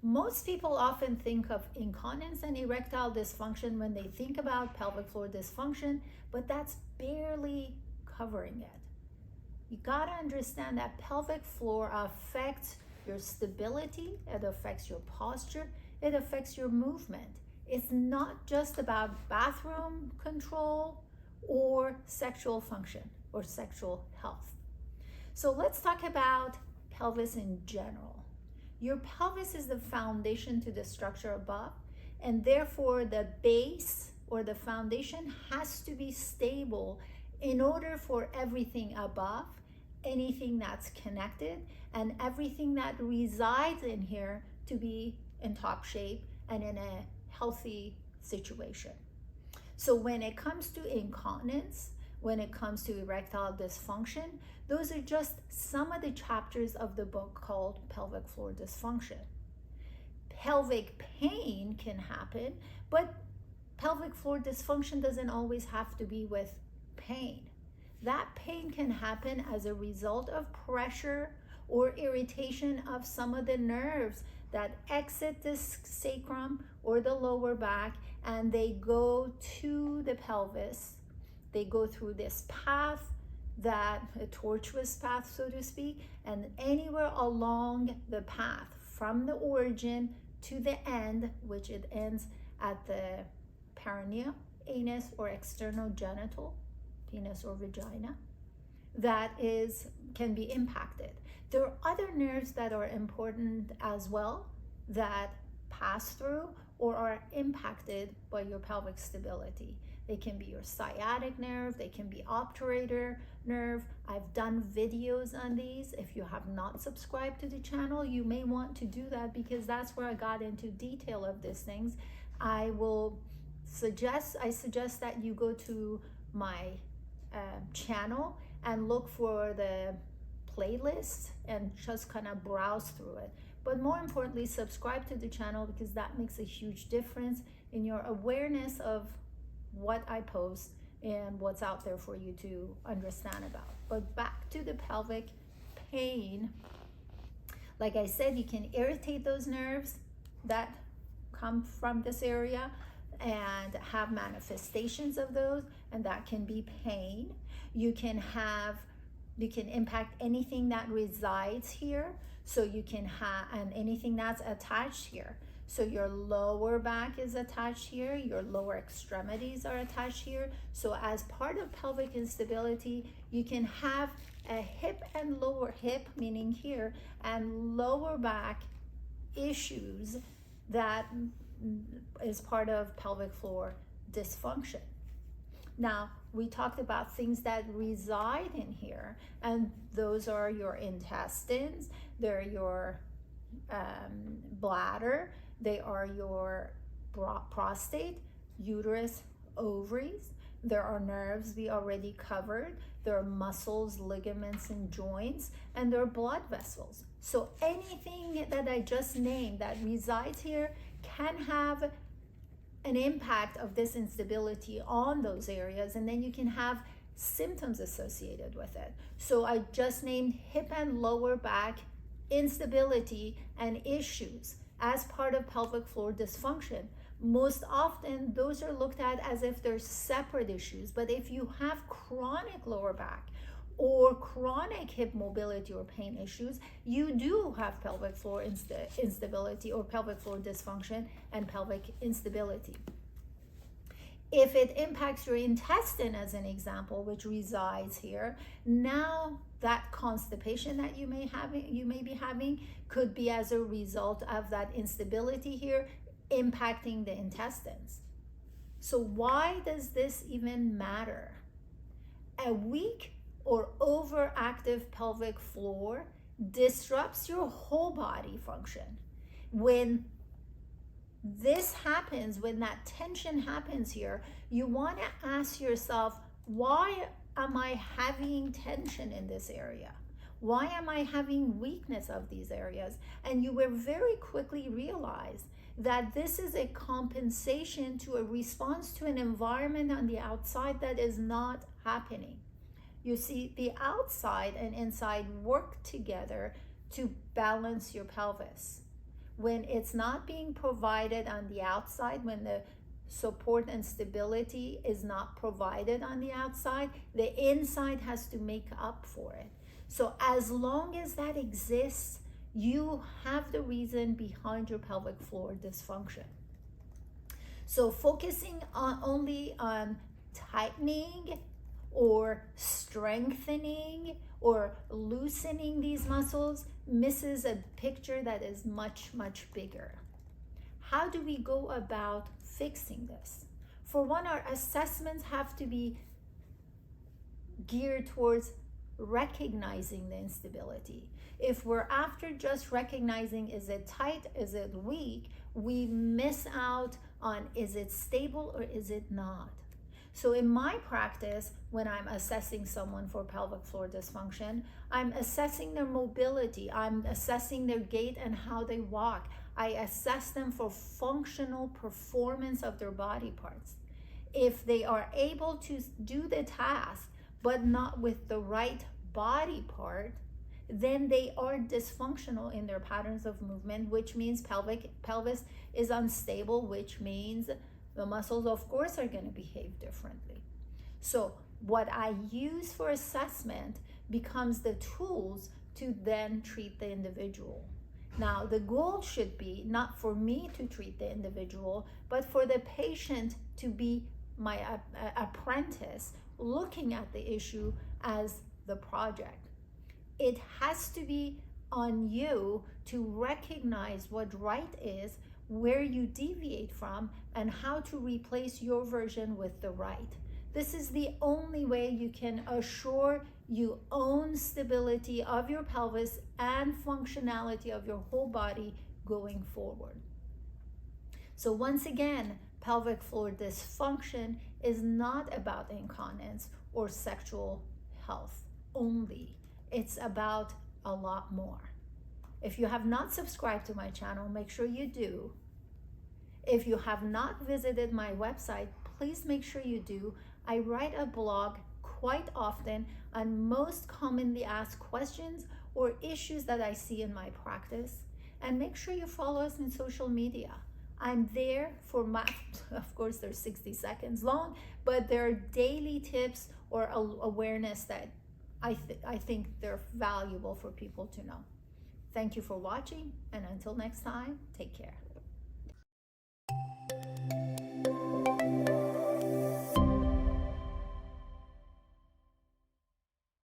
Most people often think of incontinence and erectile dysfunction when they think about pelvic floor dysfunction, but that's barely covering it. You gotta understand that pelvic floor affects your stability, it affects your posture, it affects your movement. It's not just about bathroom control or sexual function or sexual health. So let's talk about pelvis in general. Your pelvis is the foundation to the structure above, and therefore the base or the foundation has to be stable in order for everything above, anything that's connected, and everything that resides in here to be in top shape and in a healthy situation. So when it comes to incontinence, when it comes to erectile dysfunction, those are just some of the chapters of the book called Pelvic Floor Dysfunction. Pelvic pain can happen, but pelvic floor dysfunction doesn't always have to be with pain. That pain can happen as a result of pressure or irritation of some of the nerves that exit the sacrum or the lower back, and they go to the pelvis. They go through this path, that a tortuous path, so to speak, and anywhere along the path from the origin to the end, which it ends at the perineum, anus, or external genital, penis or vagina, that can be impacted. There are other nerves that are important as well that pass through or are impacted by your pelvic stability. They can be your sciatic nerve, they can be obturator nerve. I've done videos on these. If you have not subscribed to the channel, you may want to do that, because that's where I got into detail of these things. I suggest that you go to my channel and look for the playlist and just kind of browse through it. But more importantly, subscribe to the channel, because that makes a huge difference in your awareness of what I post and what's out there for you to understand about. But back to the pelvic pain. Like I said, you can irritate those nerves that come from this area and have manifestations of those, and that can be pain. You can impact anything that resides here, so you can have, and anything that's attached here. So your lower back is attached here, your lower extremities are attached here. So as part of pelvic instability, you can have a hip and lower hip, meaning here, and lower back issues that is part of pelvic floor dysfunction. Now, we talked about things that reside in here, and those are your intestines, they're your bladder, they are your prostate, uterus, ovaries. There are nerves we already covered. There are muscles, ligaments, and joints, and there are blood vessels. So anything that I just named that resides here can have an impact of this instability on those areas, and then you can have symptoms associated with it. So I just named hip and lower back instability and issues as part of pelvic floor dysfunction. Most often those are looked at as if they're separate issues, but if you have chronic lower back or chronic hip mobility or pain issues, you do have pelvic floor instability or pelvic floor dysfunction and pelvic instability. If it impacts your intestine, as an example, which resides here, now that constipation that you may be having could be as a result of that instability here impacting the intestines. So why does this even matter? A weak or overactive pelvic floor disrupts your whole body function. When this happens, when that tension happens here, you want to ask yourself, why am I having tension in this area? Why am I having weakness of these areas? And you will very quickly realize that this is a compensation to a response to an environment on the outside that is not happening. You see, the outside and inside work together to balance your pelvis. when it's not being provided on the outside, when the support and stability is not provided on the outside, the inside has to make up for it. So as long as that exists, you have the reason behind your pelvic floor dysfunction. So focusing only on tightening or strengthening or loosening these muscles misses a picture that is much, much bigger. How do we go about fixing this? For one, our assessments have to be geared towards recognizing the instability. If we're after just recognizing, is it tight, is it weak, we miss out on, is it stable or is it not? So in my practice, when I'm assessing someone for pelvic floor dysfunction, I'm assessing their mobility, I'm assessing their gait and how they walk. I assess them for functional performance of their body parts. If they are able to do the task, but not with the right body part, then they are dysfunctional in their patterns of movement, which means pelvis is unstable, which means the muscles, of course, are going to behave differently. So what I use for assessment becomes the tools to then treat the individual. Now, the goal should be not for me to treat the individual, but for the patient to be my apprentice, looking at the issue as the project. It has to be on you to recognize what right is, where you deviate from, and how to replace your version with the right. This is the only way you can assure you own stability of your pelvis and functionality of your whole body going forward. So once again, pelvic floor dysfunction is not about incontinence or sexual health only. It's about a lot more. If you have not subscribed to my channel, make sure you do. If you have not visited my website, please make sure you do. I write a blog quite often on most commonly asked questions or issues that I see in my practice. And make sure you follow us in social media. I'm there for my, of course, they're 60 seconds long, but there are daily tips or awareness that I think they're valuable for people to know. Thank you for watching, and until next time, take care.